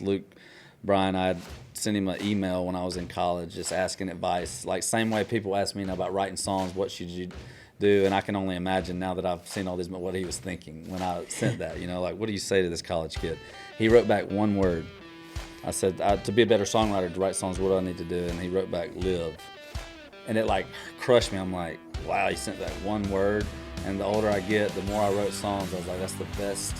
Luke, Bryan, I had sent him an email when I was in college just asking advice. Like, same way people ask me about writing songs, what should you do? And I can only imagine now that I've seen all these, what he was thinking when I sent that. Like, what do you say to this college kid? He wrote back one word. I said, to be a better songwriter, to write songs, what do I need to do? And he wrote back, live. And it, like, crushed me. I'm like, wow, he sent that one word. And the older I get, the more I wrote songs, I was like, that's the best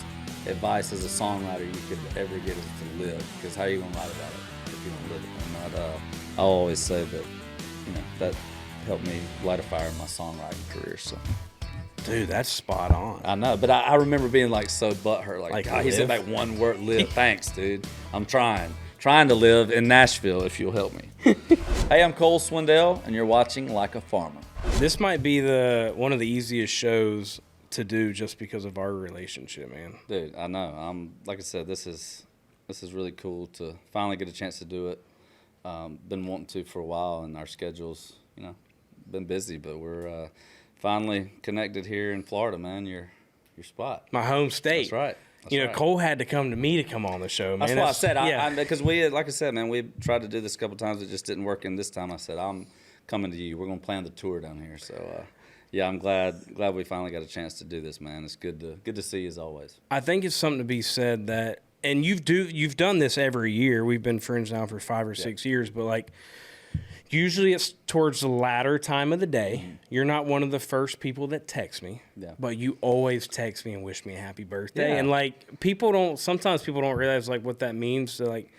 advice as a songwriter you could ever get, is to live. Because how are you going to write about it if you don't live it? And I'll always say that, that helped me light a fire in my songwriting career. So, dude, that's spot on. I know, but I remember being like so butthurt, like he said that one word, live. Thanks, dude. I'm trying to live in Nashville if you'll help me. Hey, I'm Cole Swindell, and you're watching Like a Farmer. This might be one of the easiest shows to do just because of our relationship, man. Dude, I know. Like I said, this is really cool to finally get a chance to do it. Been wanting to for a while, and our schedules, been busy, but we're finally connected here in Florida, man. Your spot. My home state. That's right. Right. Cole had to come to me to come on the show, man. That's what I said. Because like I said, man, we tried to do this a couple times. It just didn't work. And this time I said, I'm coming to you. We're going to plan the tour down here. So, yeah, I'm glad we finally got a chance to do this, man. It's good to see you as always. I think it's something to be said that, and you've done this every year. We've been friends now for 5 or 6 years, but like, usually it's towards the latter time of the day. Mm-hmm. You're not one of the first people that text me, but you always text me and wish me a happy birthday. Yeah. And like, sometimes people don't realize like what that means. They're like,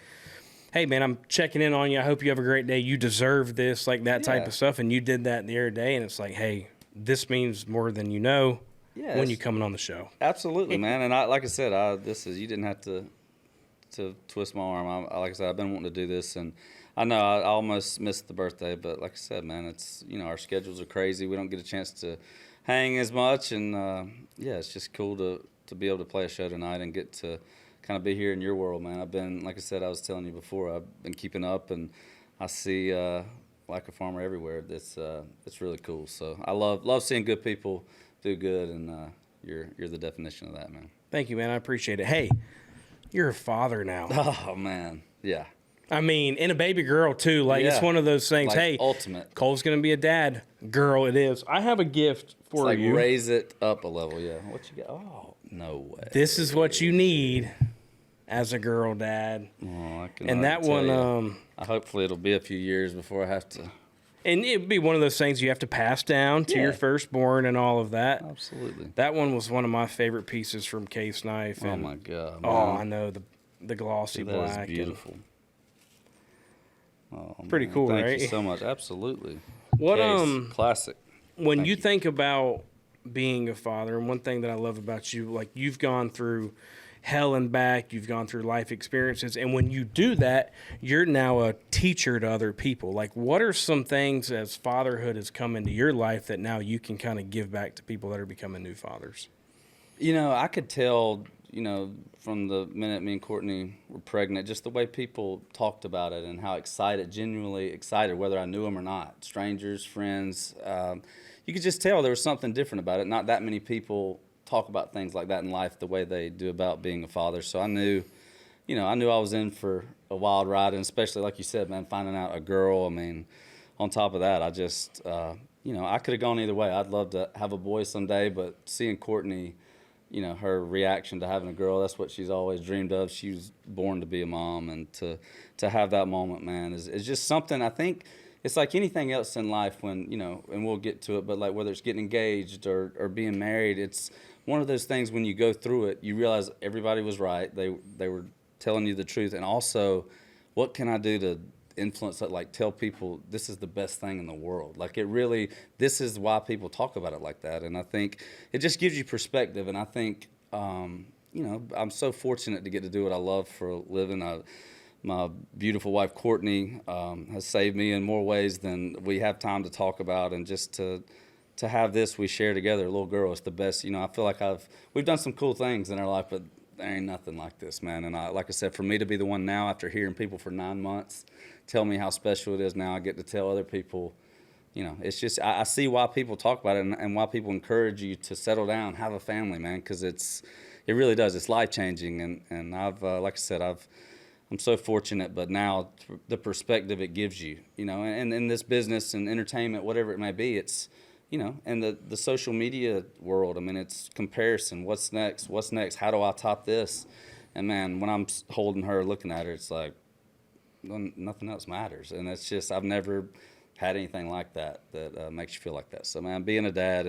hey man, I'm checking in on you. I hope you have a great day. You deserve this, like that type of stuff. And you did that the other day, and it's like, hey, this means more than you know when you're coming on the show. Absolutely, man. And like I said, you didn't have to twist my arm. Like I said, I've been wanting to do this, and I know I almost missed the birthday, but like I said, man, it's our schedules are crazy. We don't get a chance to hang as much, and it's just cool to be able to play a show tonight and get to kind of be here in your world, man. I've been, like I said, I was telling you before, I've been keeping up, and I see Like a Farmer everywhere. It's really cool. So I love seeing good people do good, and you're the definition of that, man. Thank you, man. I appreciate it. Hey, you're a father now. Oh man, yeah. I mean, and a baby girl too. Like it's one of those things. Like, hey, ultimate. Cole's gonna be a dad. Girl, it is. I have a gift for you. Raise it up a level. Yeah. What you got? Oh, no way. This is what you need as a girl dad. Oh, I can. And that one. Hopefully, it'll be a few years before I have to. And it'd be one of those things you have to pass down to your firstborn and all of that. Absolutely. That one was one of my favorite pieces from Case Knife. Oh my God. Man. Oh, I know the glossy black. That is beautiful. Oh, pretty cool, Thank right? you so much. Absolutely. What classic. When you think about being a father, and one thing that I love about you, like you've gone through hell and back, you've gone through life experiences, and when you do that, you're now a teacher to other people. Like, what are some things as fatherhood has come into your life that now you can kind of give back to people that are becoming new fathers? I could tell, from the minute me and Courtney were pregnant, just the way people talked about it and how genuinely excited, whether I knew them or not, strangers, friends. You could just tell there was something different about it. Not that many people talk about things like that in life the way they do about being a father. So I knew I was in for a wild ride, and especially like you said, man, finding out a girl. I mean, on top of that, I just, I could have gone either way. I'd love to have a boy someday, but seeing Courtney, her reaction to having a girl, that's what she's always dreamed of. She was born to be a mom, and to have that moment, man, is just something. I think it's like anything else in life when, and we'll get to it, but like whether it's getting engaged or being married, it's one of those things when you go through it, you realize everybody was right. They were telling you the truth. And also, what can I do to influence that, like tell people this is the best thing in the world? Like this is why people talk about it like that. And I think it just gives you perspective. And I think, I'm so fortunate to get to do what I love for a living. My beautiful wife, Courtney, has saved me in more ways than we have time to talk about. And just to have this we share together, a little girl, it's the best. I feel like we've done some cool things in our life, but there ain't nothing like this, man. And like I said, for me to be the one now, after hearing people for 9 months tell me how special it is now, I get to tell other people, it's just, I see why people talk about it and why people encourage you to settle down, have a family, man, because it really does. It's life-changing. And I've, like I said, I'm so fortunate, but now the perspective it gives you, and in this business and entertainment, whatever it may be, it's, and the social media world, I mean, it's comparison. What's next? What's next? How do I top this? And man, when I'm holding her, looking at her, it's like, nothing else matters. And it's just, I've never had anything like that makes you feel like that. So man, being a dad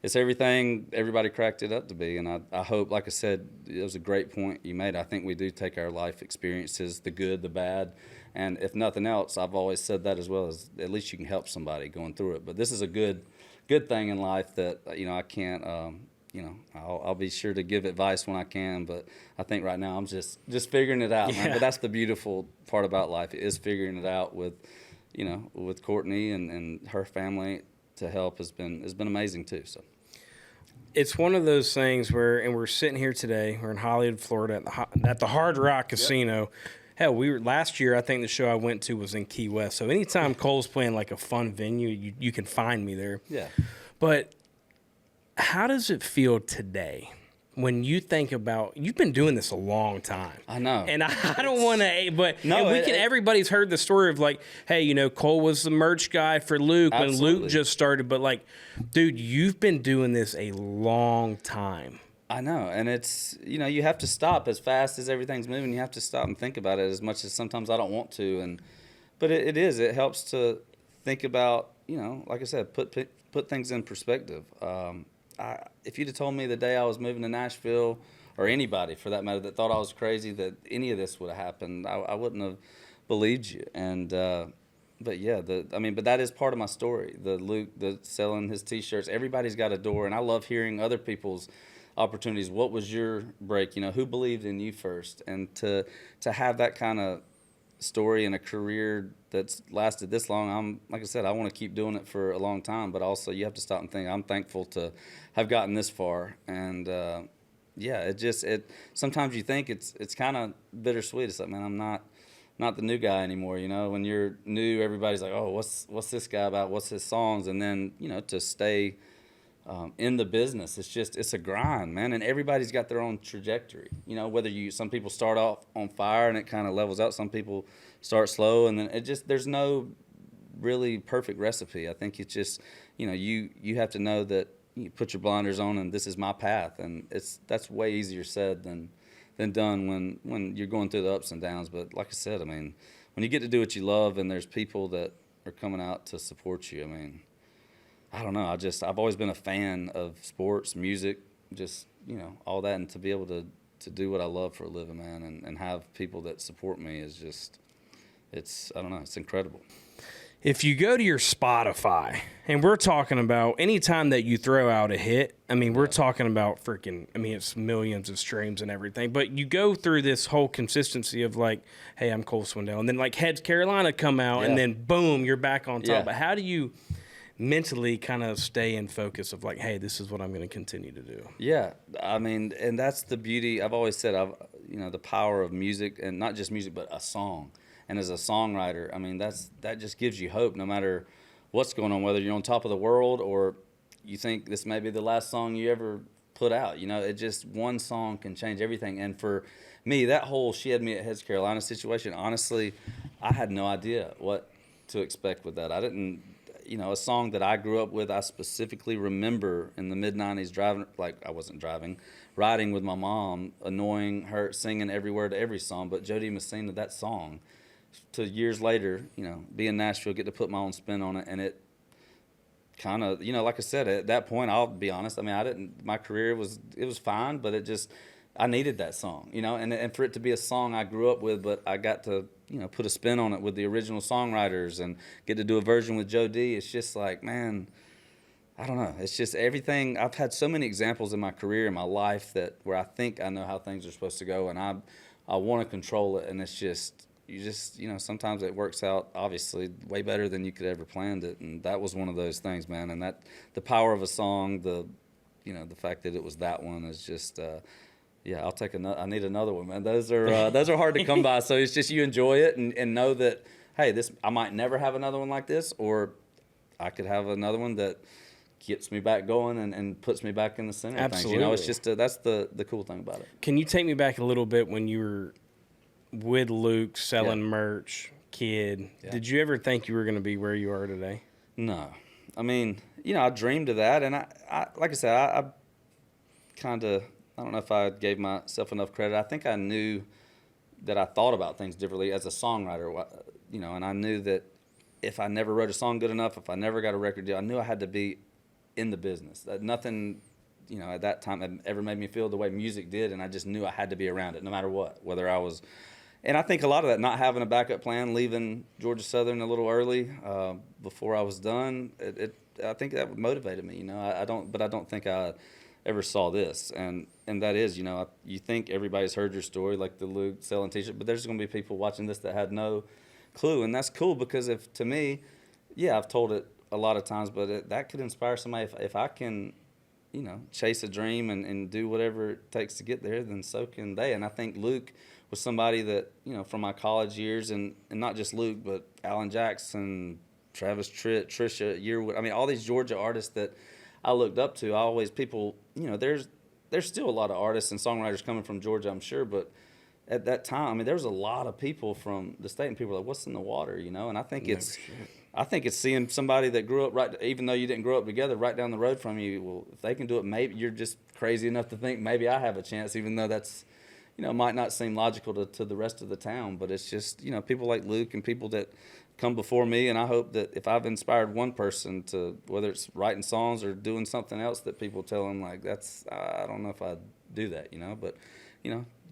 it's everything everybody cracked it up to be. And I hope, like I said, it was a great point you made. I think we do take our life experiences, the good, the bad, and if nothing else, I've always said that as well, as at least you can help somebody going through it. But this is a good thing in life that, I can't, I'll be sure to give advice when I can, but I think right now I'm just figuring it out, man. But that's the beautiful part about life, is figuring it out with Courtney and her family to help has been amazing too. So it's one of those things where, and we're sitting here today, we're in Hollywood, Florida at the Hard Rock Casino. Yep. Hell, last year, I think the show I went to was in Key West. So anytime Cole's playing like a fun venue, you can find me there. Yeah. But how does it feel today when you think about, you've been doing this a long time. I know. And I don't want to, but no, everybody's heard the story of like, hey, Cole was the merch guy for Luke when Luke just started. But like, dude, you've been doing this a long time. I know. And it's, you have to stop as fast as everything's moving. You have to stop and think about it, as much as sometimes I don't want to. But it helps to think about, like I said, put things in perspective. If you'd have told me the day I was moving to Nashville, or anybody for that matter that thought I was crazy, that any of this would have happened, I wouldn't have believed you. And but yeah, but that is part of my story. The selling his T-shirts. Everybody's got a door, and I love hearing other people's opportunities. What was your break? Who believed in you first? And to have that kind of story and a career that's lasted this long, like I said, I want to keep doing it for a long time, but also you have to stop and think, I'm thankful to have gotten this far. And sometimes you think it's kind of bittersweet. It's like, man, I'm not the new guy anymore. When you're new, everybody's like, oh, what's this guy about? What's his songs? And then, to stay in the business, it's a grind, man. And everybody's got their own trajectory. Some people start off on fire and it kind of levels out. Some people start slow, and then there's no really perfect recipe. I think it's just, you have to know that you put your blinders on and this is my path. And that's way easier said than done when you're going through the ups and downs. But like I said, when you get to do what you love and there's people that are coming out to support you, I don't know. I've always been a fan of sports, music, just, all that. And to be able to do what I love for a living, man, and have people that support me is just, I don't know, it's incredible. If you go to your Spotify, and we're talking about anytime that you throw out a hit, we're talking about it's millions of streams and everything, but you go through this whole consistency of like, hey, I'm Cole Swindell, and then like Heads Carolina come out, and then boom, you're back on top. Yeah. But how do you mentally kind of stay in focus of like, hey, this is what I'm going to continue to do? Yeah, and that's the beauty. I've always said, the power of music, and not just music, but a song. And as a songwriter, that just gives you hope no matter what's going on, whether you're on top of the world or you think this may be the last song you ever put out. It just, one song can change everything. And for me, that whole She Had Me at Heads Carolina situation, honestly, I had no idea what to expect with that. I didn't, a song that I grew up with, I specifically remember in the mid-90s riding with my mom, annoying her, singing every word to every song, but Jody Messina, that song, to years later, be in Nashville, get to put my own spin on it, and it kind of, like I said, at that point, I'll be honest, my career was fine, but I needed that song, and for it to be a song I grew up with, but I got to, put a spin on it with the original songwriters and get to do a version with Joe D. It's just like, man, I don't know. It's just everything. I've had so many examples in my career, in my life, where I think I know how things are supposed to go, and I want to control it, and it's just, sometimes it works out, obviously, way better than you could ever planned it, and that was one of those things, man. And that, the power of a song, the fact that it was that one is just, I'll take another. I need another one, man. Those are hard to come by. So it's just, you enjoy it and know that, hey, I might never have another one like this, or I could have another one that gets me back going and puts me back in the center Absolutely. of things. It's just that's the cool thing about it. Can you take me back a little bit when you were with Luke, selling merch, kid. Yeah. Did you ever think you were going to be where you are today? No. I mean, I dreamed of that, and I like I said, I kind of, I don't know if I gave myself enough credit. I think I knew that I thought about things differently as a songwriter, and I knew that if I never wrote a song good enough, if I never got a record deal, I knew I had to be in the business. That nothing, at that time had ever made me feel the way music did, and I just knew I had to be around it no matter what, whether I was. And I think a lot of that, not having a backup plan, leaving Georgia Southern a little early before I was done, I think that motivated me. I don't think I ever saw this, and that is, you think everybody's heard your story, like the Luke selling T-shirts, but there's going to be people watching this that had no clue, and that's cool because to me, I've told it a lot of times, but that could inspire somebody. If I can, chase a dream and do whatever it takes to get there, then so can they. And I think Luke was somebody that, from my college years, and not just Luke, but Alan Jackson, Travis Tritt, Trisha Yearwood. I mean, all these Georgia artists that I looked up to. There's still a lot of artists and songwriters coming from Georgia, I'm sure, but at that time, I mean, there was a lot of people from the state, and people were like, "What's in the water?" And I think it's seeing somebody that grew up right, even though you didn't grow up together, right down the road from you. Well, if they can do it, maybe you're just crazy enough to think maybe I have a chance, even though that's, might not seem logical to the rest of the town. But it's just, people like Luke and people that come before me, and I hope that if I've inspired one person to, whether it's writing songs or doing something else, that people tell them like, I don't know if I'd do that, but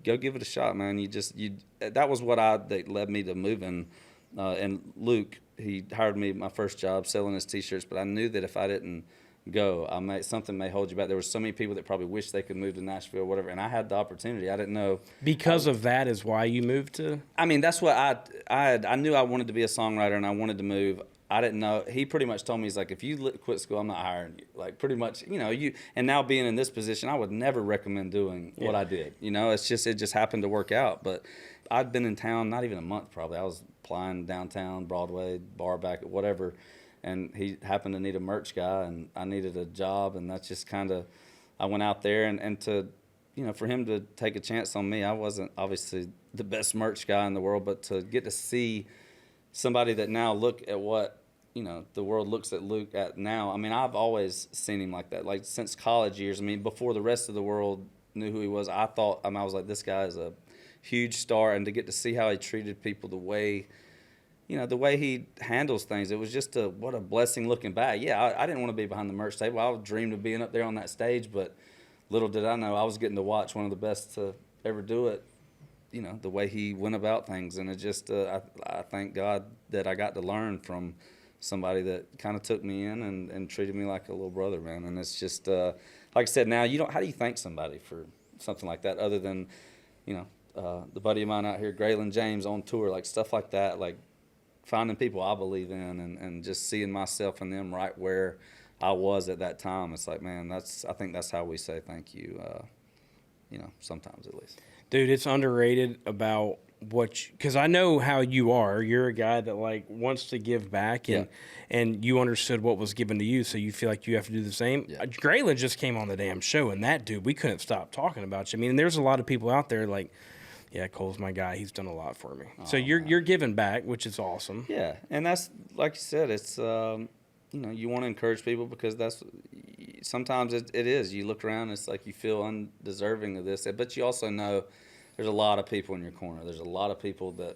go give it a shot, man. That was that led me to moving. And Luke, he hired me my first job selling his T-shirts, but I knew that if I didn't go, something may hold you back. There were so many people that probably wish they could move to Nashville or whatever, and I had the opportunity. I didn't know. Because of that is why you moved to? I mean, that's what I knew I wanted to be a songwriter, and I wanted to move. I didn't know. He pretty much told me, he's like, if you quit school, I'm not hiring you. Like, pretty much, and now being in this position, I would never recommend doing what I did. It just happened to work out. But I'd been in town not even a month probably. I was applying downtown, Broadway, bar back, whatever. And he happened to need a merch guy, and I needed a job. And that's just kind of, I went out there and to, for him to take a chance on me, I wasn't obviously the best merch guy in the world, but to get to see somebody that now look at what, the world looks at Luke at now. I mean, I've always seen him like that, like since college years. I mean, before the rest of the world knew who he was, I was like, this guy is a huge star. And to get to see how he treated people, the way he handles things, it was just what a blessing looking back. Yeah, I didn't want to be behind the merch table. I dreamed of being up there on that stage, but little did I know I was getting to watch one of the best to ever do it. The way he went about things, and it just I thank God that I got to learn from somebody that kind of took me in and treated me like a little brother, man. And it's just like I said, now how do you thank somebody for something like that, other than the buddy of mine out here, Graylin James, on tour, like stuff like that, like finding people I believe in and just seeing myself in them right where I was at that time. It's like, man, I think that's how we say thank you, sometimes at least. Dude, it's underrated about because I know how you are. You're a guy that like wants to give back, and you understood what was given to you, so you feel like you have to do the same. Yeah. Graylin just came on the damn show, and that dude, we couldn't stop talking about you. I mean, there's a lot of people out there like, yeah, Cole's my guy. He's done a lot for me. So you're giving back, which is awesome. Yeah, and that's like you said. It's you want to encourage people because that's sometimes it is. You look around, it's like you feel undeserving of this, but you also know there's a lot of people in your corner. There's a lot of people that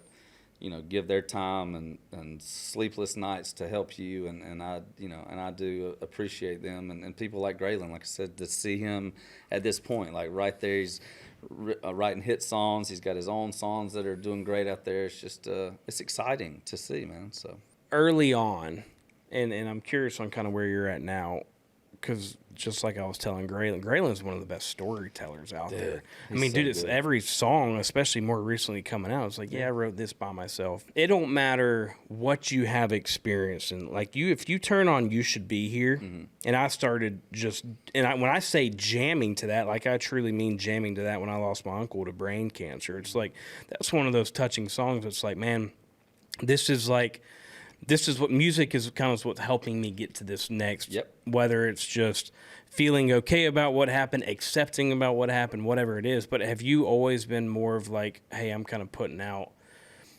give their time and sleepless nights to help you, and I do appreciate them and people like Graylin. Like I said, to see him at this point, like right there, he's writing hit songs. He's got his own songs that are doing great out there. It's just it's exciting to see, man. So early on, and I'm curious on kind of where you're at now, because just like I was telling Graylin's one of the best storytellers out there. I mean, dude, it's every song, especially more recently coming out, it's like, I wrote this by myself. It don't matter what you have experienced. And like if you turn on You Should Be Here, and I started when I say jamming to that, like I truly mean jamming to that when I lost my uncle to brain cancer. It's like, that's one of those touching songs. It's like, man, this is like this is what music is kind of what's helping me get to this next. Yep. Whether it's just feeling okay about what happened, accepting about what happened, whatever it is. But have you always been more of like, hey, I'm kind of putting out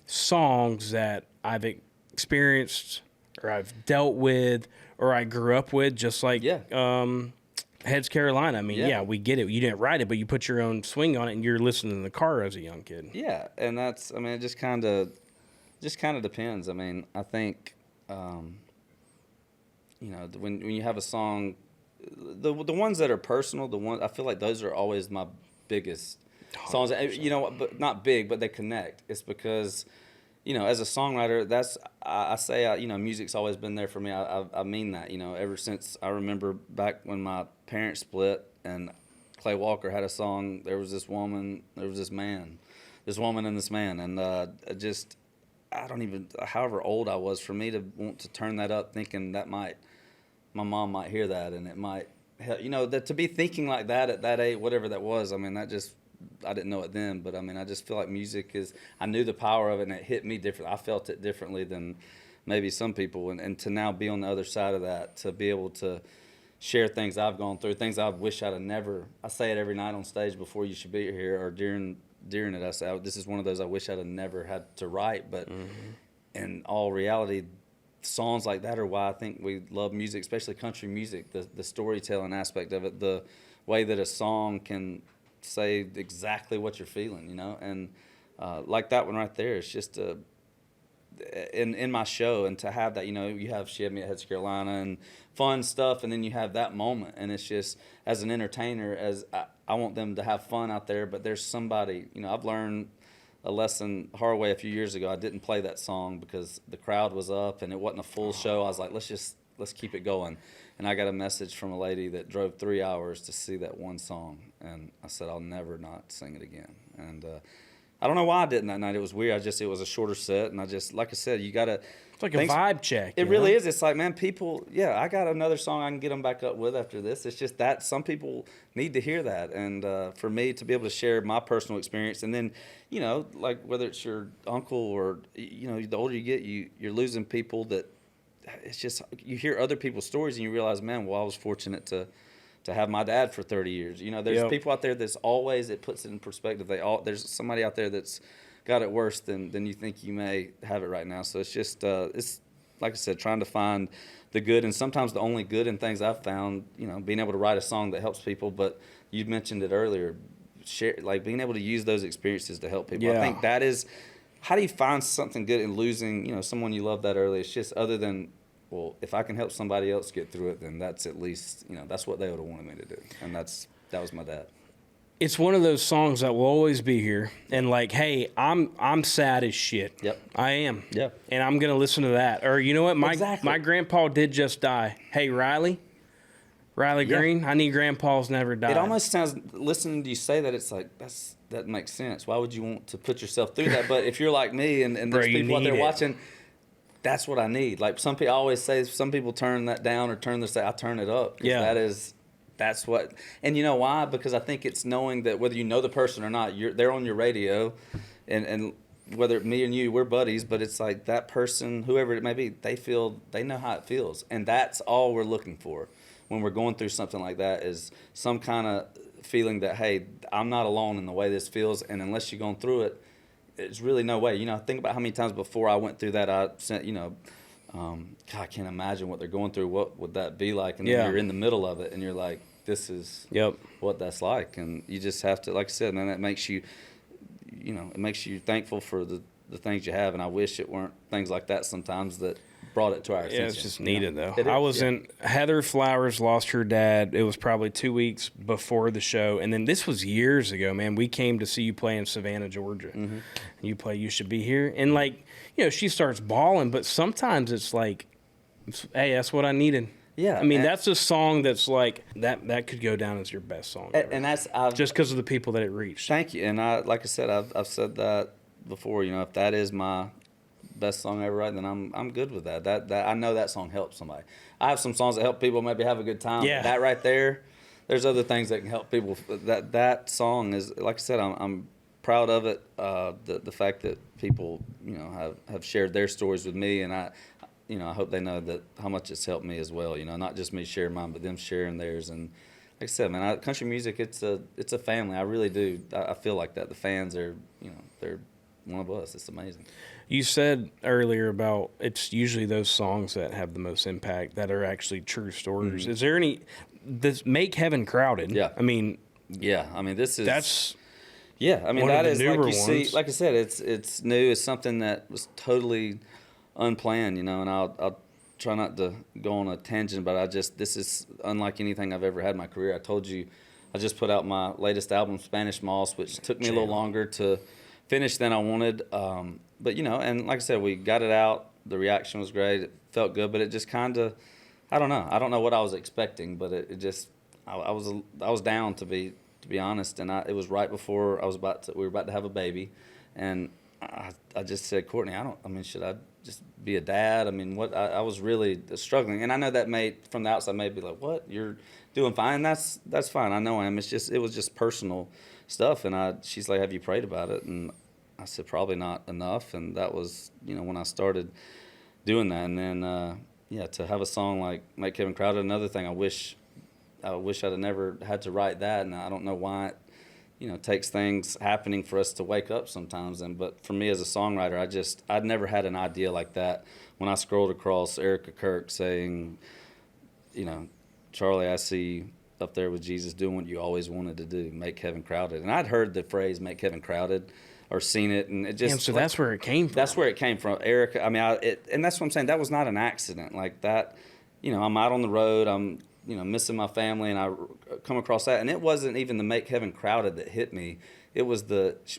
songs that I've experienced or I've dealt with or I grew up with, just like Heads Carolina. I mean, yeah, we get it. You didn't write it, but you put your own swing on it, and you're listening in the car as a young kid. Yeah, and that's, I mean, it just kind of depends. I mean, I think, you know, when you have a song, the ones that are personal, I feel like those are always my biggest songs. You know, but not big, but they connect. It's because, you know, as a songwriter, I say, you know, music's always been there for me. I mean that, you know, ever since I remember back when my parents split and Clay Walker had a song, there was this woman, there was this man, this woman and this man. And I don't even, however old I was, for me to want to turn that up thinking that my mom might hear that and it might, you know, to be thinking like that at that age, whatever that was, I mean, I didn't know it then, but I mean, I just feel like music I knew the power of it and it hit me different. I felt it differently than maybe some people. And to now be on the other side of that, to be able to share things I've gone through, things I wish I'd have never, I say it every night on stage before you should be here or during it. I say, this is one of those I wish I'd have never had to write, but in all reality, songs like that are why I think we love music, especially country music, the storytelling aspect of it, the way that a song can say exactly what you're feeling, you know, and like that one right there, it's just in my show, and to have that, you know, she had me at Heads Carolina and fun stuff, and then you have that moment, and it's just, as an entertainer, as I want them to have fun out there, but there's somebody, you know, I've learned a lesson hard way a few years ago. I didn't play that song because the crowd was up and it wasn't a full show. I was like, let's keep it going. And I got a message from a lady that drove 3 hours to see that one song. And I said, I'll never not sing it again. And I don't know why I didn't that night. It was weird. It was a shorter set. And like I said, you got to. It's like a vibe check. It really is. It's like, man, people, I got another song I can get them back up with after this. It's just that some people need to hear that. And for me to be able to share my personal experience, and then, you know, like whether it's your uncle or, you know, the older you get, you're losing people that, it's just, you hear other people's stories and you realize, man, well, I was fortunate to have my dad for 30 years. You know, there's people out there that's always, it puts it in perspective. There's somebody out there that's got it worse than you think you may have it right now. So it's just, it's like I said, trying to find the good, and sometimes the only good in things I've found, you know, being able to write a song that helps people. But you mentioned it earlier, like being able to use those experiences to help people. I think that is, how do you find something good in losing, you know, someone you love that early? It's just, other than, well, if I can help somebody else get through it, then that's at least, you know, that's what they would have wanted me to do. And that was my dad. It's one of those songs that will always be here. And like, hey, I'm sad as shit. Yep. I am. Yep. And I'm going to listen to that. Or you know what? Exactly. My grandpa did just die. Hey, Riley Green, I need grandpa's never died. It almost sounds, listening to you say that, it's like, that makes sense. Why would you want to put yourself through that? But if you're like me and there's people out there watching, that's what I need. Like some people, I always say, some people turn that down or I turn it up. Yeah. That's what, and you know why? Because I think it's knowing that whether you know the person or not, they're on your radio, and whether me and you, we're buddies, but it's like that person, whoever it may be, they know how it feels. And that's all we're looking for when we're going through something like that, is some kind of feeling that, hey, I'm not alone in the way this feels, and unless you're going through it, there's really no way. You know, think about how many times before I went through that, I sent, you know, God, I can't imagine what they're going through. What would that be like? And then you're in the middle of it, and you're like, this is what that's like. And you just have to, like I said, man, that makes you, you know, it makes you thankful for the things you have. And I wish it weren't things like that sometimes that brought it to our attention. Yeah, it's just needed, though. I was in, Heather Flowers lost her dad. It was probably 2 weeks before the show. And then this was years ago, man. We came to see you play in Savannah, Georgia. Mm-hmm. You play You Should Be Here. And, like, you know, she starts bawling. But sometimes it's like, hey, that's what I needed. Yeah. I mean, that's a song that's like, that could go down as your best song ever. And that's... just because of the people that it reached. Thank you. And like I said, I've said that before. You know, if that is my best song ever written, then I'm good with that. That I know that song helps somebody. I have some songs that help people maybe have a good time. Yeah. That right there, there's other things that can help people. That song is, like I said, I'm proud of it. The fact that people, you know, have shared their stories with me, and I hope they know that how much it's helped me as well. Not just me sharing mine, but them sharing theirs. And like I said, man, country music, it's a family. I really do. I feel like that. The fans are, they're one of us. It's amazing. You said earlier about it's usually those songs that have the most impact that are actually true stories. Is there this Make Heaven Crowded? Yeah. I mean, yeah. I mean, this is that's yeah. I mean, one of that the is like newer you see. ones. Like I said, it's new. It's something that was totally unplanned. And I'll try not to go on a tangent, but this is unlike anything I've ever had in my career. I told you, I just put out my latest album, Spanish Moss, which took me a little longer to finish than I wanted. But and like I said, we got it out. The reaction was great. It felt good, but it just kind of, I don't know. I don't know what I was expecting, but it just, I was down to be honest, and it was right before we were about to have a baby, and I just said, Courtney, should I just be a dad? I mean, I was really struggling, and I know that from the outside may be like, what, you're doing fine? That's fine. I know I am. It was just personal stuff, and she's like, have you prayed about it? And I said, probably not enough, and that was, when I started doing that, and then, to have a song like Make Heaven Crowded, another thing I wish I'd have never had to write that, and I don't know why it takes things happening for us to wake up sometimes. But for me as a songwriter, I'd never had an idea like that when I scrolled across Erika Kirk saying, Charlie, I see you up there with Jesus doing what you always wanted to do, make heaven crowded. And I'd heard the phrase make heaven crowded or seen it, and it just... And so that's where it came from. That's where it came from. Erika, I mean, and that's what I'm saying. That was not an accident. Like that, I'm out on the road, I'm missing my family, and I come across that. And it wasn't even the make heaven crowded that hit me. It was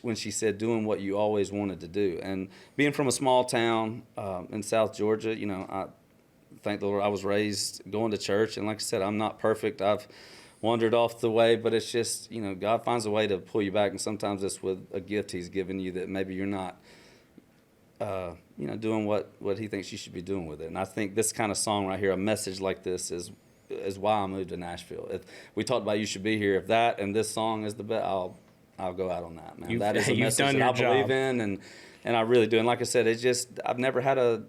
when she said, doing what you always wanted to do. And being from a small town in South Georgia, I thank the Lord I was raised going to church. And like I said, I'm not perfect. I've wandered off the way, but it's just, God finds a way to pull you back. And sometimes it's with a gift he's given you that maybe you're not, doing what he thinks you should be doing with it. And I think this kind of song right here, a message like this is why I moved to Nashville. If we talked about You Should Be Here, if that and this song is the best, I'll go out on that, man. That is a message that I believe in, and I really do. And like I said, I've never had an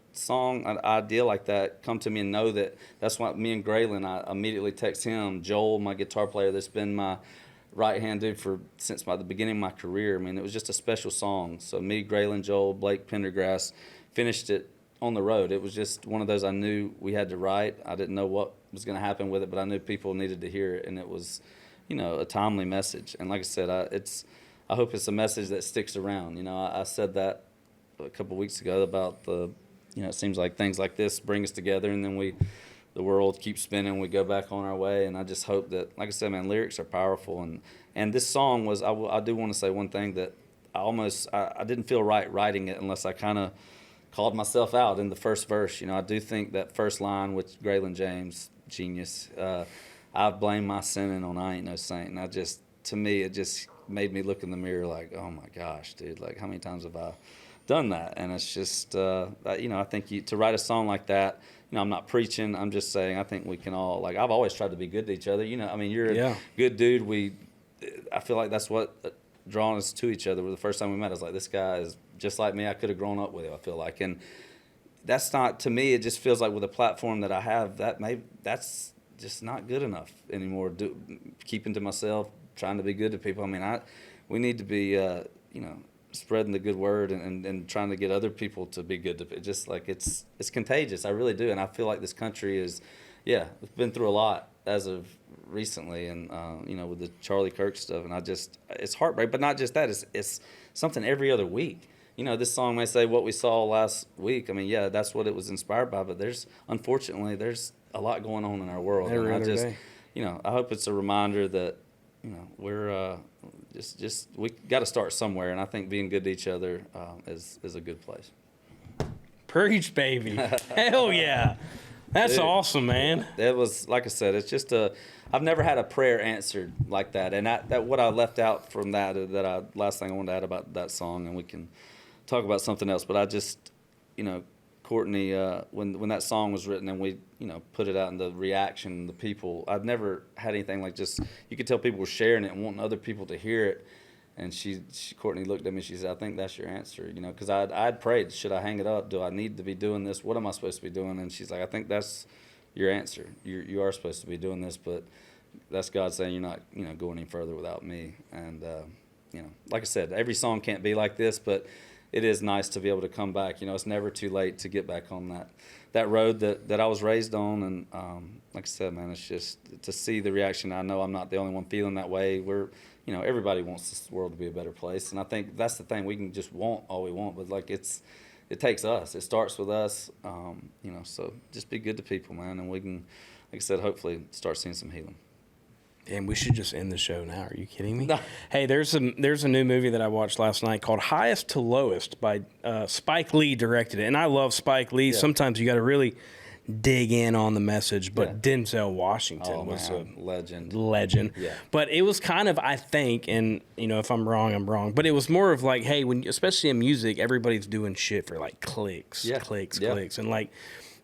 idea like that come to me and know that's why me and Graylin, I immediately text him, Joel, my guitar player, that's been my right-hand dude since the beginning of my career. I mean, it was just a special song. So me, Graylin, Joel, Blake Pendergrass finished it on the road. It was just one of those I knew we had to write. I didn't know what was going to happen with it, but I knew people needed to hear it, and it was, a timely message. And like I said, I hope it's a message that sticks around. I said that a couple of weeks ago about it seems like things like this bring us together, and then the world keeps spinning, we go back on our way. And I just hope that, like I said, man, lyrics are powerful, and this song was, I do want to say one thing that I didn't feel right writing it unless I kind of called myself out in the first verse. I do think that first line with Graylin James, genius, I've blamed my sinning on I ain't no saint. And to me, it just made me look in the mirror like, oh my gosh, dude, like how many times have I done that? And it's just, I think to write a song like that, I'm not preaching, I'm just saying, I think we can all, like, I've always tried to be good to each other. You're a good dude. I feel like that's what drawn us to each other. The first time we met, I was like, this guy is just like me. I could have grown up with him, I feel like. And that's not, to me, it just feels like with a platform that I have, that's just not good enough anymore. Keeping to myself, trying to be good to people. We need to be, spreading the good word and trying to get other people to be good to it. Just like it's contagious. I really do. And I feel like this country it's been through a lot as of recently, and with the Charlie Kirk stuff, and it's heartbreak, but not just that, it's something every other week. This song may say what we saw last week. That's what it was inspired by, but unfortunately there's a lot going on in our world. Every and other day. I hope it's a reminder that we're we got to start somewhere, and I think being good to each other is a good place. Preach, baby. Hell yeah. That's awesome, man. It was, like I said, it's just I've never had a prayer answered like that. And that what I left out from last thing I wanted to add about that song, and we can talk about something else, but I just, Courtney, when that song was written and we, put it out, and the reaction, the people, I've never had anything like, just, you could tell people were sharing it and wanting other people to hear it. And Courtney looked at me. She said, "I think that's your answer." Because I'd prayed, should I hang it up? Do I need to be doing this? What am I supposed to be doing? And she's like, "I think that's your answer. You are supposed to be doing this, but that's God saying you're not, going any further without me." And like I said, every song can't be like this, but it is nice to be able to come back. It's never too late to get back on that road that I was raised on. And like I said, man, it's just to see the reaction. I know I'm not the only one feeling that way. Everybody wants this world to be a better place, and I think that's the thing. We can just want all we want, but like it takes us. It starts with us, So just be good to people, man, and we can, like I said, hopefully start seeing some healing. And we should just end the show now. Are you kidding me? No. Hey, there's a new movie that I watched last night called Highest to Lowest by Spike Lee directed it, and I love Spike Lee. Yeah. Sometimes you got to really dig in on the message, but Denzel Washington was a legend. Yeah. But it was kind of, I think, and if I'm wrong, I'm wrong, but it was more of like, hey, especially in music, everybody's doing shit for like clicks, clicks, and like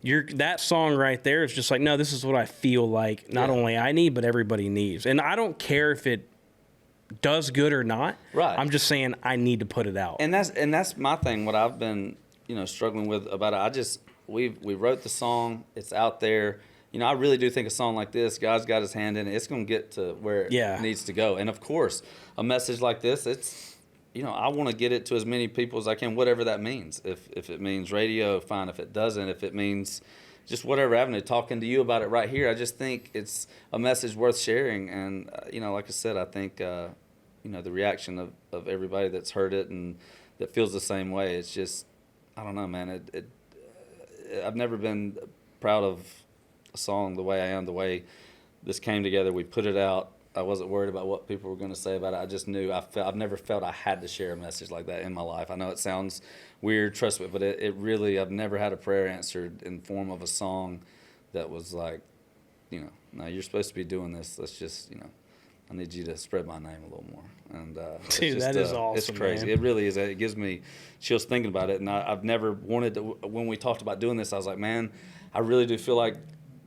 that song right there is just like, no, this is what I feel like not only I need, but everybody needs. And I don't care if it does good or not. Right. I'm just saying I need to put it out. And that's my thing. What I've been struggling with about it. We wrote the song. It's out there. I really do think a song like this, God's got his hand in it. It's going to get to where it needs to go. And, of course, a message like this, it's, I want to get it to as many people as I can, whatever that means. If it means radio, fine. If it doesn't, if it means just whatever avenue, talking to you about it right here, I just think it's a message worth sharing. And, like I said, I think, the reaction of everybody that's heard it and that feels the same way, it's just, I don't know, man, I've never been proud of a song the way I am, the way this came together. We put it out. I wasn't worried about what people were going to say about it. I just knew I've never felt I had to share a message like that in my life. I know it sounds weird, trust me, but it really, I've never had a prayer answered in the form of a song that was like, no, you're supposed to be doing this. Let's just, I need you to spread my name a little more. And dude, that is awesome. It's crazy. Man. It really is. It gives me chills thinking about it. And I've never wanted to. When we talked about doing this, I was like, man, I really do feel like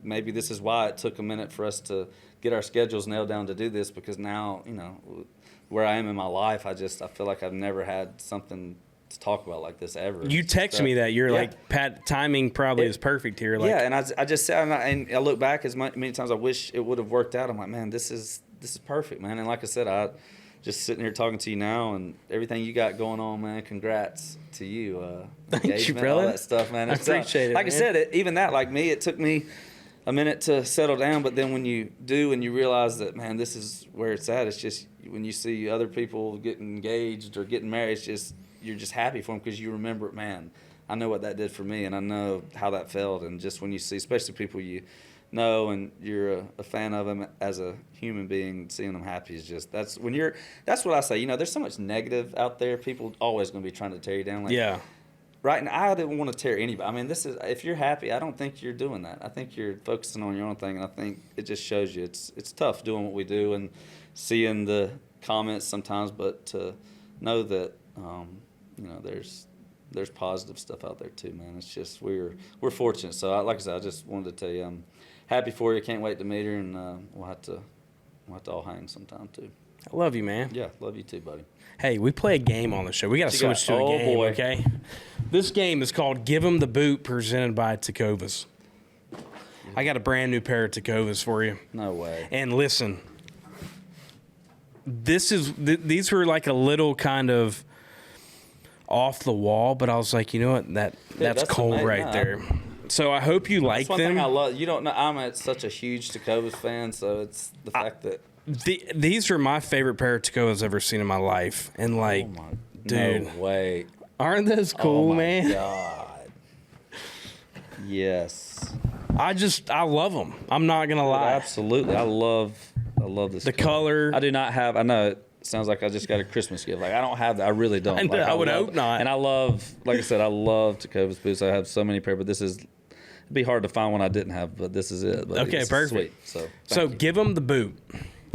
maybe this is why it took a minute for us to get our schedules nailed down to do this, because now, where I am in my life, I feel like I've never had something to talk about like this ever. You texted me that. You're like, Pat, timing probably is perfect here. Like, and I just said, and I look back as many times I wish it would have worked out. I'm like, man, this is perfect, man. And like I said, I just sitting here talking to you now, and everything you got going on, man. Congrats to you. Thank you, brother. All that stuff, man. I appreciate it. Like man. I said, even that, like me, it took me a minute to settle down, but then when you do and you realize that, man, this is where it's at. It's just when you see other people getting engaged or getting married, it's just you're just happy for them because you remember, man, I know what that did for me, and I know how that felt. And just when you see, especially people you know and you're a fan of them as a human being, seeing them happy is just that's what I say. There's so much negative out there. People always going to be trying to tear you down. Like, right now, I didn't want to tear anybody. I mean, if you're happy, I don't think you're doing that. I think you're focusing on your own thing, and I think it just shows you it's tough doing what we do and seeing the comments sometimes, but to know that there's positive stuff out there too, man. It's just we're fortunate. So like I said, I just wanted to tell you I'm happy for you. Can't wait to meet her, and we'll have to all hang sometime too. I love you, man. Yeah, love you too, buddy. Hey, we play a game on the show. We got to switch to a game, okay? This game is called Give 'em the Boot, presented by TECOVAS. I got a brand new pair of TECOVAS for you. No way. And listen, these were like a little kind of off the wall, but I was like, you know what? That's cold right there. So I hope you like them. That's one thing I love. You don't know, I'm such a huge TECOVAS fan, so it's the fact that these are my favorite pair of TECOVAS I've ever seen in my life. And like, dude, no way. Aren't those cool, man? Oh my God. Yes. I love them. I'm not gonna lie. Absolutely. I love this. The color. I do not have. I know it sounds like I just got a Christmas gift. Like I don't have that. I really don't. I would hope not. And I love, like I said, I love TECOVAS boots. I have so many pair, but it'd be hard to find one I didn't have. But this is it. But okay, perfect. Sweet. So give them the boot.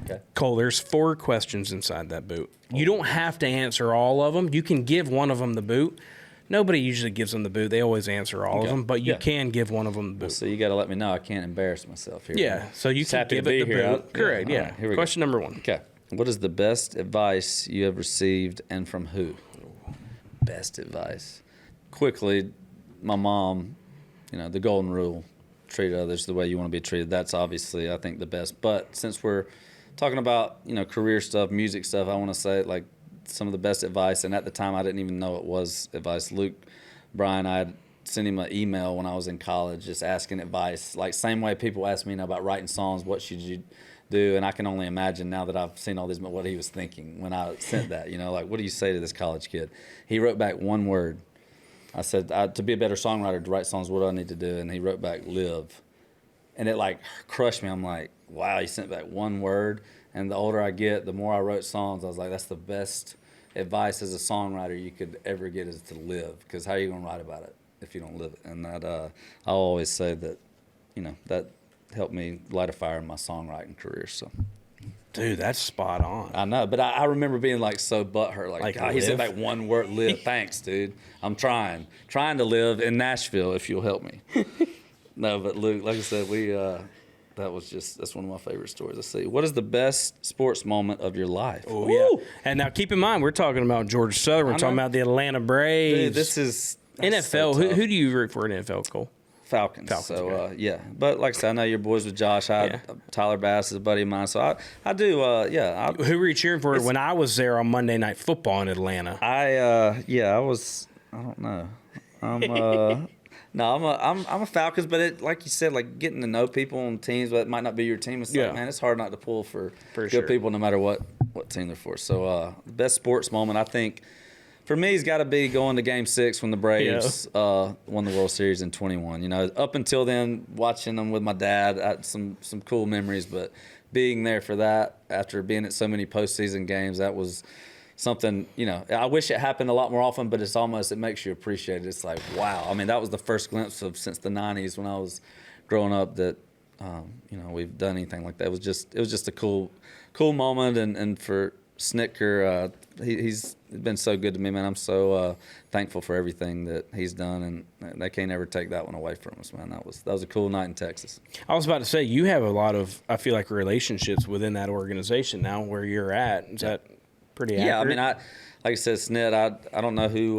Okay. Cole, there's 4 questions inside that boot. You don't have to answer all of them. You can give one of them the boot. Nobody usually gives them the boot. They always answer all of them, but you can give one of them the boot. So you got to let me know. I can't embarrass myself here. Yeah, so you can give it the boot. Correct, yeah. Here we Question go. number 1. Okay. What is the best advice you have received and from who? Best advice. Quickly, my mom, the golden rule, treat others the way you want to be treated. That's obviously, I think, the best. But since we're talking about, career stuff, music stuff, I want to say, like, some of the best advice, and at the time I didn't even know it was advice. Bryan, I had sent him an email when I was in college just asking advice. Like, same way people ask me about writing songs, what should you do? And I can only imagine now that I've seen all these, what he was thinking when I sent that, like, what do you say to this college kid? He wrote back one word. I said, to be a better songwriter, to write songs, what do I need to do? And he wrote back, live. And it, like, crushed me. I'm like, wow, he sent back one word. And the older I get, the more I wrote songs, I was like, that's the best advice as a songwriter you could ever get, is to live. Because how are you going to write about it if you don't live it? And that, I'll always say that, that helped me light a fire in my songwriting career. So, dude, that's spot on. I know, but I remember being like so butthurt, like God, he said like one word, live. Thanks, dude. I'm trying to live in Nashville if you'll help me. No, but Luke, like I said, that's one of my favorite stories. Let's see. What is the best sports moment of your life? Oh, yeah. And now keep in mind, we're talking about Georgia Southern. We're talking about the Atlanta Braves. Dude, this is NFL. So who do you root for in NFL, Cole? Falcons. So, yeah. But like I said, I know you're boys with Josh. Tyler Bass is a buddy of mine. So I do, Who were you cheering for when I was there on Monday Night Football in Atlanta? I don't know. I'm a Falcons, but it, like you said, like getting to know people on teams that might not be your team. It's like, man, it's hard not to pull for good people no matter what team they're for. So, the best sports moment, I think, for me, it's got to be going to Game 6 when the Braves won the World Series in 21. Up until then, watching them with my dad, I had some cool memories. But being there for that, after being at so many postseason games, that was something, I wish it happened a lot more often, but it makes you appreciate it. It's like, wow. I mean, that was the first glimpse of since the 90s when I was growing up that, we've done anything like that. It was just a cool moment. And for Snicker, he's been so good to me, man. I'm so thankful for everything that he's done, and they can't ever take that one away from us, man. That was a cool night in Texas. I was about to say, you have a lot of, I feel like, relationships within that organization now where you're at. Is that pretty accurate? Yeah, I mean, like I said, Snit, I don't know who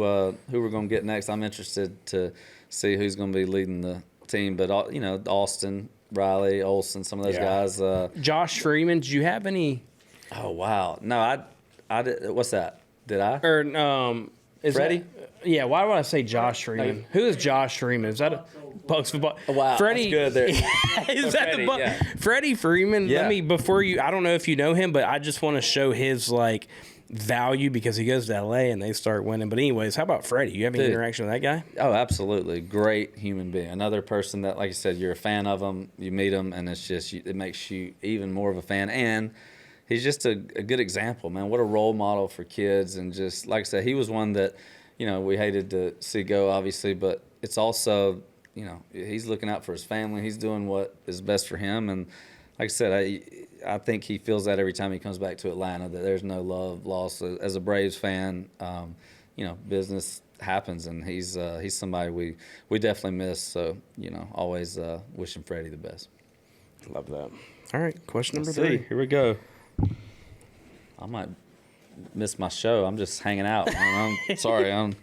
we're going to get next. I'm interested to see who's going to be leading the team, but Austin, Riley, Olsen, some of those guys. Josh Freeman, did you have any? Oh wow, no, I did. What's that? Did I? Or is Freddie? Yeah. Why would I say Josh Freeman? Who is Josh Freeman? Is that a Bucks football? Oh, wow, Freddie, that's good there. Is that Freddie, the yeah. Freddie Freeman? Yeah. Let me before you. I don't know if you know him, but I just want to show his value because he goes to LA and they start winning. But anyways, how about Freddie? You have any interaction with that guy? Oh, absolutely. Great human being. Another person that, like you said, you're a fan of him. You meet him, and it makes you even more of a fan. And he's just a good example, man. What a role model for kids. And just, like I said, he was one that, we hated to see go, obviously. But it's also, he's looking out for his family. He's doing what is best for him. And like I said, I think he feels that every time he comes back to Atlanta, that there's no love lost. As a Braves fan, business happens, and he's somebody we definitely miss. So, always wishing Freddie the best. Love that. All right, question number 3. Here we go. I might miss my show. I'm just hanging out. I'm sorry.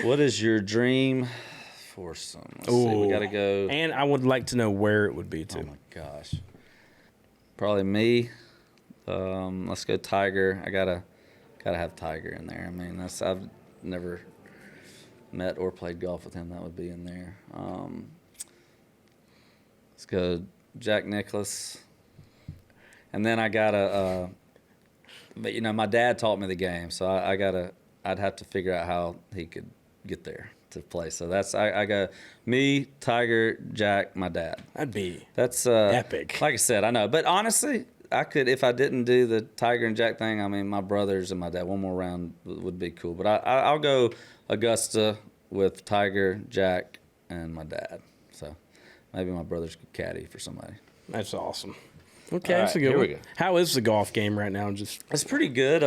What is your dream foursome? Let's see. We got to go. And I would like to know where it would be, too. Oh, my gosh. Probably me. Let's go Tiger. I gotta have Tiger in there. I mean, I've never met or played golf with him. That would be in there. Let's go Jack Nicklaus. And then I gotta. But my dad taught me the game, so I'd have to figure out how he could get there to play. So I got me, Tiger, Jack, my dad. That's epic. Like I said, I know, but honestly, I could, if I didn't do the Tiger and Jack thing. I mean, my brothers and my dad, one more round would be cool. But I'll go Augusta with Tiger, Jack, and my dad. So maybe my brothers could caddy for somebody. That's awesome. Okay, All that's right, a good here one. we go. How is the golf game right now? It's pretty good.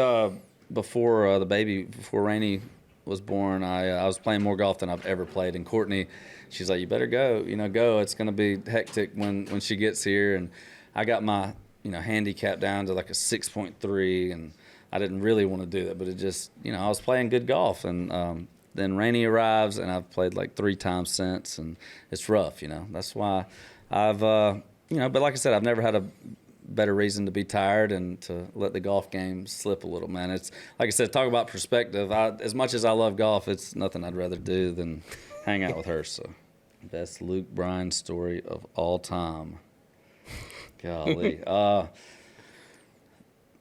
Before Rainey was born, I was playing more golf than I've ever played. And Courtney, she's like, "You better go. Go. It's going to be hectic when she gets here." And I got my handicap down to like a 6.3, and I didn't really want to do that, but it just, I was playing good golf, and then Rainy arrives, and I've played like 3 times since, and it's rough, That's why I've, but like I said, I've never had a better reason to be tired and to let the golf game slip a little, man. It's like I said, talk about perspective. As much as I love golf, it's nothing I'd rather do than hang out with her. So, best Luke Bryan story of all time. Golly.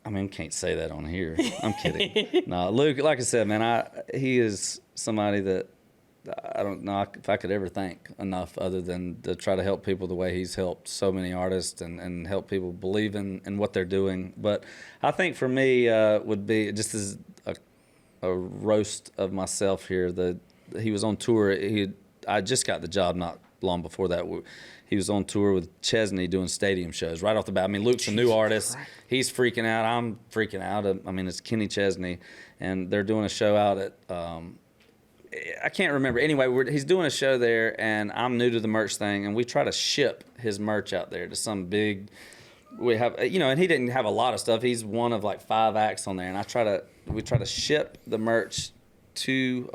Can't say that on here. I'm kidding. No, Luke, like I said, man, he is somebody that I don't know if I could ever thank enough, other than to try to help people the way he's helped so many artists and help people believe in what they're doing. But I think for me would be just as a roast of myself here. He was on tour. I just got the job not long before that. He was on tour with Chesney doing stadium shows right off the bat. Luke's a new artist. Christ. He's freaking out. I'm freaking out. It's Kenny Chesney, and they're doing a show out at I can't remember. Anyway, he's doing a show there, and I'm new to the merch thing, and we try to ship his merch out there to some big. We have, and he didn't have a lot of stuff. He's one of like 5 acts on there, and we try to ship the merch to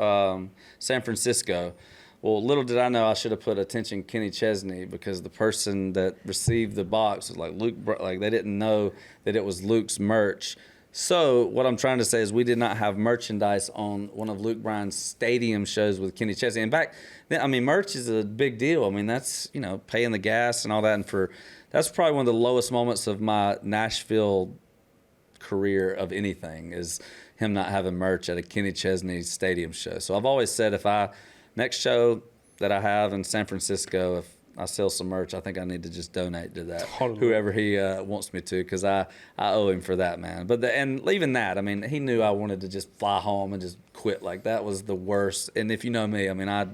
San Francisco. Well, little did I know I should have put attention Kenny Chesney, because the person that received the box was like Luke. Like they didn't know that it was Luke's merch. So what I'm trying to say is we did not have merchandise on one of Luke Bryan's stadium shows with Kenny Chesney. In fact, merch is a big deal. That's, paying the gas and all that. And that's probably one of the lowest moments of my Nashville career of anything, is him not having merch at a Kenny Chesney stadium show. So I've always said, next show that I have in San Francisco, if I sell some merch, I think I need to just donate to that, whoever he wants me to, because I owe him for that, man. And leaving that, he knew I wanted to just fly home and just quit. Like, that was the worst. And if you know me, I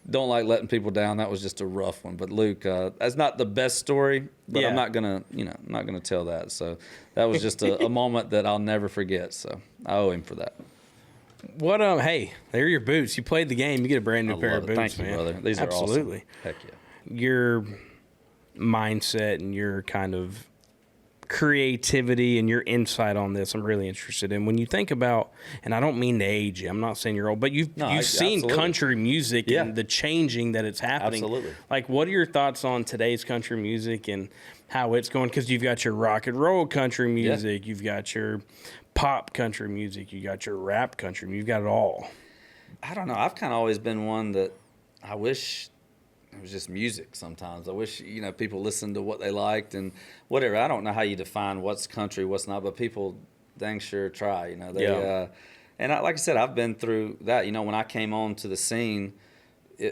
don't like letting people down. That was just a rough one. But Luke, that's not the best story, but I'm not gonna tell that. So that was just a moment that I'll never forget. So I owe him for that. What hey, they're your boots. You played the game. You get a brand new pair of boots. Thank you, man. brother. These are awesome. Heck yeah. Your mindset and your kind of creativity and your insight on this, I'm really interested in. When you think about, and I don't mean to age you, I'm not saying you're old, but you've seen absolutely. Country music and the changing that it's happening. Absolutely. Like, what are your thoughts on today's country music and how it's going? Because you've got your rock and roll country music, you've got your pop country music, you got your rap country, you've got it all. I don't know. I've kind of always been one that I wish it was just music sometimes. I wish, people listened to what they liked and whatever. I don't know how you define what's country, what's not, but people dang sure try, and like I said, I've been through that. When I came on to the scene,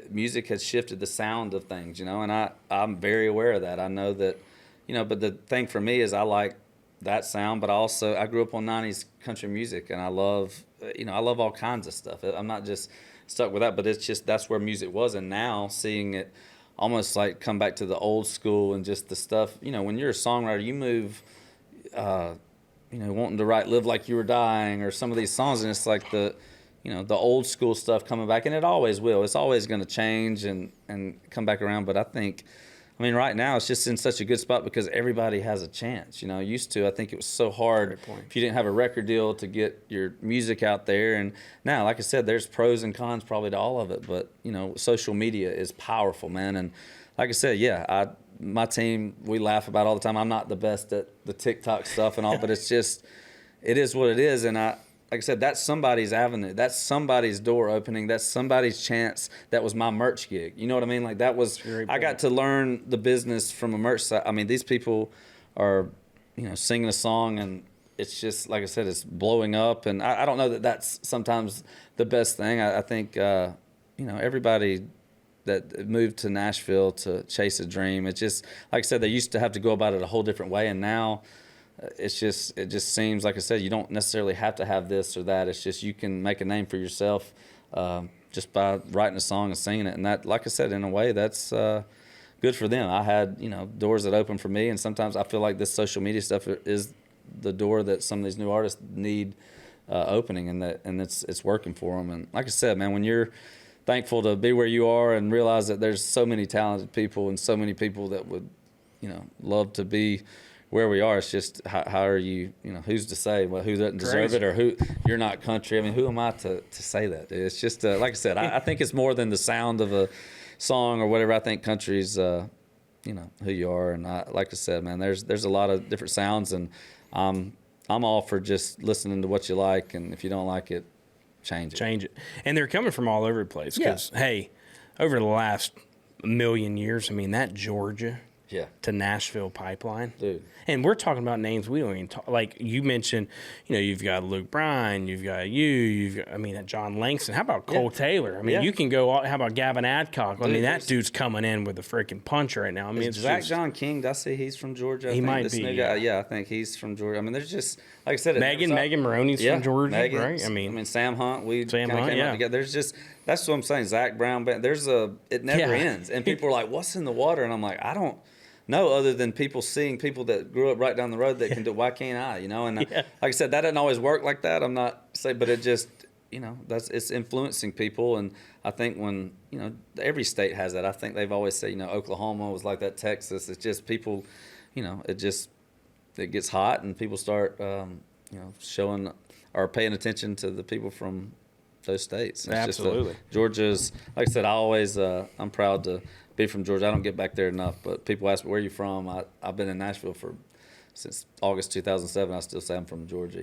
music has shifted the sound of things, and I'm very aware of that. I know that, but the thing for me is I like that sound, but I grew up on 90s country music, and I love all kinds of stuff. I'm not just stuck with that, but it's just that's where music was. And now seeing it almost like come back to the old school and just the stuff, when you're a songwriter, you move, wanting to write Live Like You Were Dying or some of these songs, and it's like the old school stuff coming back, and it always will. It's always going to change and come back around. But I think, right now it's just in such a good spot because everybody has a chance. Used to, I think it was so hard if you didn't have a record deal to get your music out there. And now, like I said, there's pros and cons probably to all of it. But, social media is powerful, man. And like I said, my team, we laugh about all the time. I'm not the best at the TikTok stuff and all, but it's just, it is what it is. And like I said, that's somebody's avenue. That's somebody's door opening. That's somebody's chance. That was my merch gig. You know what I mean? Like that was, I got to learn the business from a merch side. These people are, singing a song and it's just, like I said, it's blowing up. And I don't know that that's sometimes the best thing. I think, everybody that moved to Nashville to chase a dream, it just, like I said, they used to have to go about it a whole different way. And now, it just seems, like I said, you don't necessarily have to have this or that. It's just you can make a name for yourself just by writing a song and singing it. And that, like I said, in a way, that's good for them. I had, doors that open for me, and sometimes I feel like this social media stuff is the door that some of these new artists need opening, and it's working for them. And like I said, man, when you're thankful to be where you are and realize that there's so many talented people and so many people that would, love to be where we are. It's just how are you, who's to say, well, who doesn't deserve it, or who you're not country. I mean, who am I to say that? It's just, like I said, I think it's more than the sound of a song or whatever. I think country's, who you are. And like I said, man, there's a lot of different sounds, and I'm all for just listening to what you like. And if you don't like it, change it. And they're coming from all over the place. Because, hey, over the last million years, I mean, that Georgia to Nashville pipeline. Dude. And we're talking about names we don't even talk. Like you mentioned, you've got Luke Bryan, you've got John Langston. How about Cole Taylor? I mean, you can go, how about Gavin Adcock? Dude, I mean, that dude's coming in with a freaking punch right now. I mean, it's Zach John King. Did I say he's from Georgia? He might be. I think he's from Georgia. I mean, there's just, like I said, Megan Maroney's from Georgia, right? I mean, Sam Hunt. Came out together. There's just, that's what I'm saying. Zach Brown. It never ends. And people are like, "What's in the water?" And I'm like, I don't know, other than seeing people that grew up right down the road that can do. Why can't I? And like I said, that doesn't always work like that. I'm not saying, but it just, it's influencing people. And I think when every state has that. I think they've always said, Oklahoma was like that. Texas. It's just people, it gets hot and people start, showing or paying attention to the people from those states. It's Absolutely. Georgia's, like I said, I'm proud to be from Georgia. I don't get back there enough, but people ask me, where are you from? I've been in Nashville since August 2007. I still say I'm from Georgia.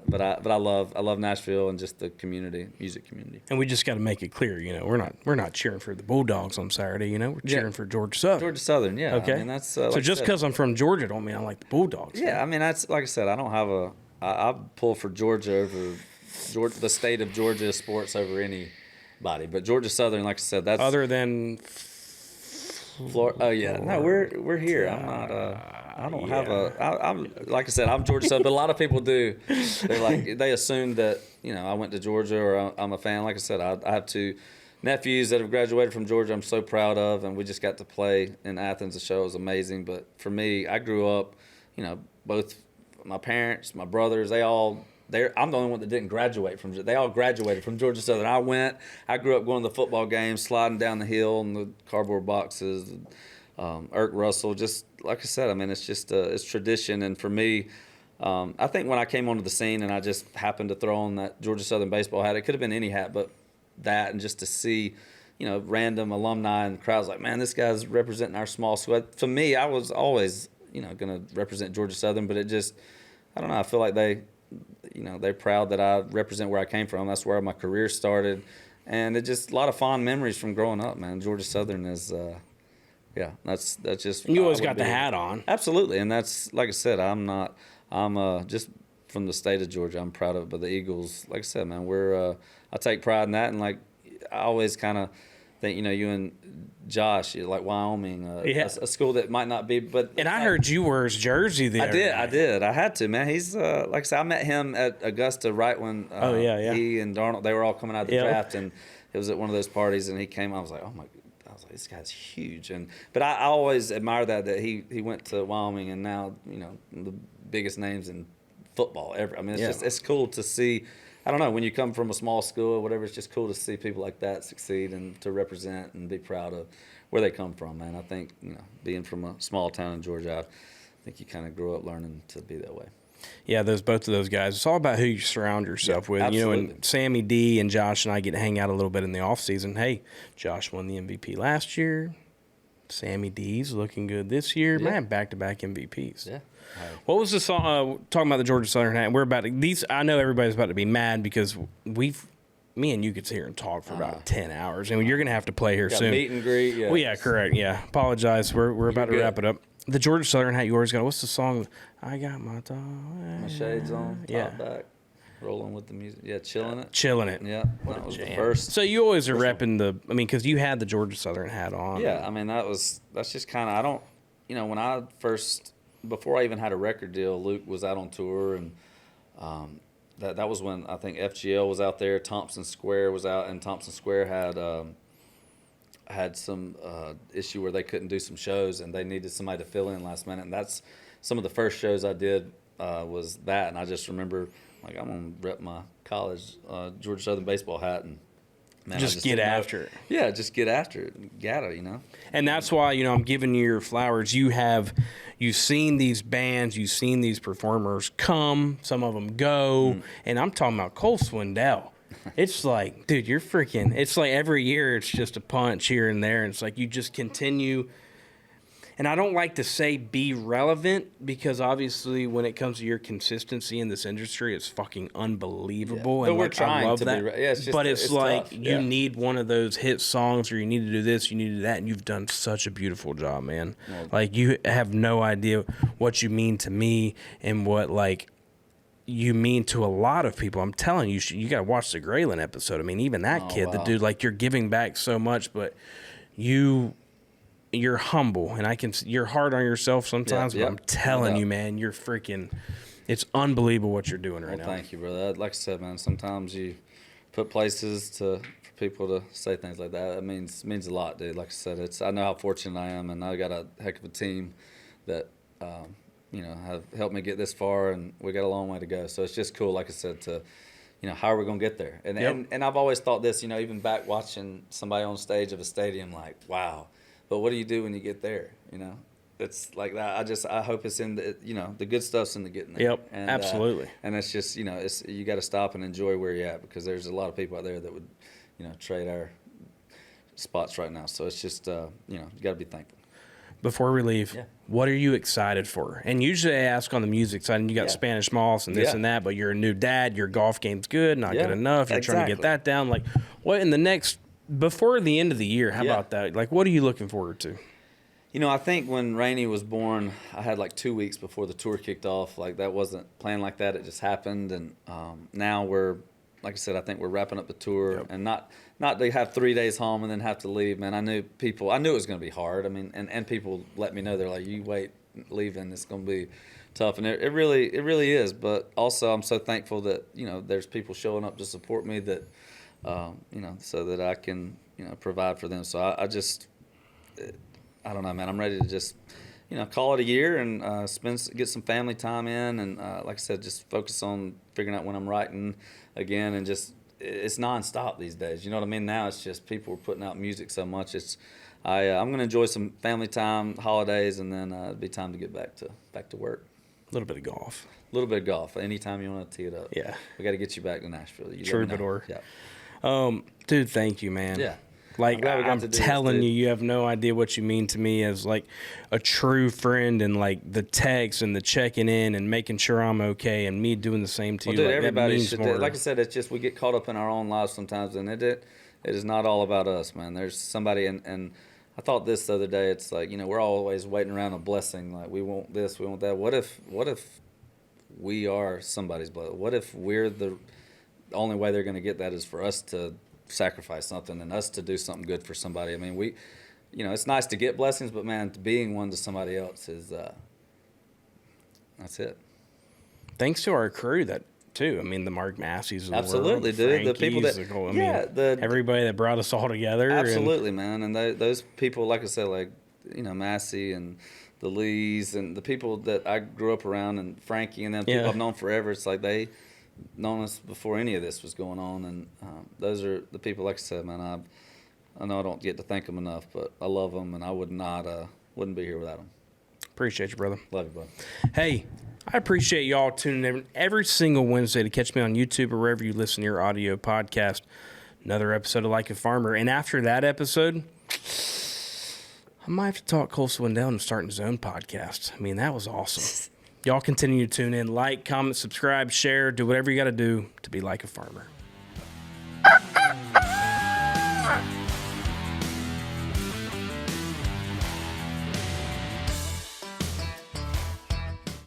But I love Nashville and just the community, music community. And we just got to make it clear, we're not cheering for the Bulldogs on Saturday. We're cheering for Georgia Southern. Georgia Southern, yeah. Okay. I mean, that's so just because I'm from Georgia, don't mean I like the Bulldogs. Yeah, I mean, that's like I said. I don't have I pull for Georgia over the state of Georgia sports over anybody, but Georgia Southern, like I said, that's other than Florida. Oh yeah, no, we're here. I'm not. I don't have I'm like I said, I'm Georgia Southern, but a lot of people do. They assume that I went to Georgia or I'm a fan. Like I said, I have two nephews that have graduated from Georgia. I'm so proud of, and we just got to play in Athens. The show was amazing. But for me, I grew up, both my parents, my brothers, I'm the only one that didn't graduate from. They all graduated from Georgia Southern. I grew up going to the football games, sliding down the hill in the cardboard boxes. Erk Russell, just like I said, I mean, it's just it's tradition. And for me, I think when I came onto the scene and I just happened to throw on that Georgia Southern baseball hat, it could have been any hat, but that, and just to see, random alumni and crowds like, man, this guy's representing our small school. For me, I was always, going to represent Georgia Southern, but it just, I don't know, I feel like they're proud that I represent where I came from. That's where my career started. And it just a lot of fond memories from growing up, man. Georgia Southern is, that's just. You always got the hat on. Absolutely. And that's, like I said, I'm just from the state of Georgia. I'm proud of it. But the Eagles, like I said, man, I take pride in that. And like, I always kind of think, you and Josh, like Wyoming, a school that might not be, but. And I heard you wear his jersey there. I did. I had to, man. He's, like I said, I met him at Augusta right when he and Darnold, they were all coming out of the draft, and it was at one of those parties, and he came. I was like, oh my, this guy's huge. But I always admire that he went to Wyoming, and now, the biggest names in football ever. I mean, it's cool to see. I don't know, when you come from a small school or whatever, it's just cool to see people like that succeed and to represent and be proud of where they come from, man. I think, being from a small town in Georgia, I think you kind of grew up learning to be that way. Yeah, both of those guys. It's all about who you surround yourself with. Absolutely. And Sammy D and Josh and I get to hang out a little bit in the off season. Hey, Josh won the MVP last year. Sammy D's looking good this year. Yeah. Man, back-to-back MVPs. Yeah. What was the song? Talking about the Georgia Southern hat. We're about to, these. I know everybody's about to be mad because me and you could sit here and talk for about 10 hours, and you're gonna have to play here soon. Meet and greet. Yeah. Well, yeah, correct. Yeah, apologize. We're about to wrap it up. The Georgia Southern hat. You always got. What's the song? I got my dog. My shades on. Top back. Rolling with the music. Yeah, chilling it. Chilling it. Yeah. That was the first. So you always are repping because you had the Georgia Southern hat on. Yeah, I mean, that's just kind of, I don't, when I first, before I even had a record deal, Luke was out on tour, and that was when I think FGL was out there, Thompson Square was out, and Thompson Square had some issue where they couldn't do some shows, and they needed somebody to fill in last minute, and that's some of the first shows I did was that, and I just remember, like, I'm going to rep my college Georgia Southern baseball hat, and man, just get after it. Yeah, just get after it. Gotta, you know. And that's why, I'm giving you your flowers. You've seen these bands, you've seen these performers come, some of them go, and I'm talking about Cole Swindell. It's like, dude, it's like every year it's just a punch here and there, and it's like you just continue. And I don't like to say be relevant, because obviously when it comes to your consistency in this industry, it's fucking unbelievable. Yeah. But and we're like, trying I love to that. be. Yeah, it's just, but it's like tough. you need one of those hit songs, or you need to do this, you need to do that, and you've done such a beautiful job, man. Yeah. Like, you have no idea what you mean to me and what like you mean to a lot of people. I'm telling you, you got to watch the Graylin episode. I mean, even that kid, the dude, like, you're giving back so much, but you're humble, and you're hard on yourself sometimes, but I'm telling you, man, you're freaking, it's unbelievable what you're doing right now. Thank you, brother. Like I said, man, sometimes you put places for people to say things like that. It means a lot, dude. Like I said, I know how fortunate I am, and I got a heck of a team that, have helped me get this far, and we got a long way to go. So it's just cool, like I said, to, how are we going to get there? And I've always thought this, even back watching somebody on stage of a stadium, like, wow. But what do you do when you get there? It's like that. I hope it's in the, the good stuff's in the getting there. Yep, and, absolutely. And it's just, you got to stop and enjoy where you're at, because there's a lot of people out there that would, trade our spots right now. So it's just, you got to be thankful. Before we leave, what are you excited for? And usually I ask on the music side, and you got Spanish Moss and this and that, but you're a new dad, your golf game's good, not good enough, you're trying to get that down. Like, what in the next, before the end of the year, how about that? Like, what are you looking forward to? I think when Rainey was born, I had like 2 weeks before the tour kicked off. Like, that wasn't planned like that. It just happened. And now we're, like I said, I think we're wrapping up the tour, and not to have 3 days home and then have to leave, man. I knew it was going to be hard. I mean, and people let me know, they're like, you wait, leaving, it's going to be tough. And it really is. But also, I'm so thankful that, there's people showing up to support me that, so that I can, provide for them. So I don't know, man. I'm ready to just, call it a year and get some family time in, and like I said, just focus on figuring out when I'm writing again, and just it's nonstop these days. You know what I mean? Now it's just people are putting out music so much. I'm gonna enjoy some family time, holidays, and then it'll be time to get back to work. A little bit of golf. A little bit of golf. Anytime you want to tee it up. Yeah. We got to get you back to Nashville. Troubadour. Yeah. Dude, thank you, man. Yeah. Like, I'm telling you, you have no idea what you mean to me as like a true friend, and like the texts and the checking in and making sure I'm okay, and me doing the same to you. Dude, like, everybody should do. Like I said, it's just we get caught up in our own lives sometimes, and it is not all about us, man. There's somebody, and I thought this the other day. It's like, we're always waiting around a blessing. Like, we want this, we want that. What if we are somebody's blessing? What if we're the only way they're going to get that is for us to sacrifice something and us to do something good for somebody? I mean, it's nice to get blessings, but man, being one to somebody else is that's it. Thanks to our crew too. I mean, the Mark Masseys of absolutely, the world, dude. The people that everybody that brought us all together. Absolutely, man. And those people, like I said, like Massey and the Lees and the people that I grew up around, and Frankie and them, people I've known forever. It's like they known us before any of this was going on, and those are the people, like I said, man. I know I don't get to thank them enough, but I love them, and I wouldn't be here without them. Appreciate you, brother. Love you, brother. Hey, I appreciate y'all tuning in every single Wednesday to catch me on YouTube or wherever you listen to your audio podcast. Another episode of Like a Farmer, and after that episode, I might have to talk Cole Swindell into starting his own podcast. I mean, that was awesome. Y'all continue to tune in, like, comment, subscribe, share, do whatever you got to do to be like a farmer.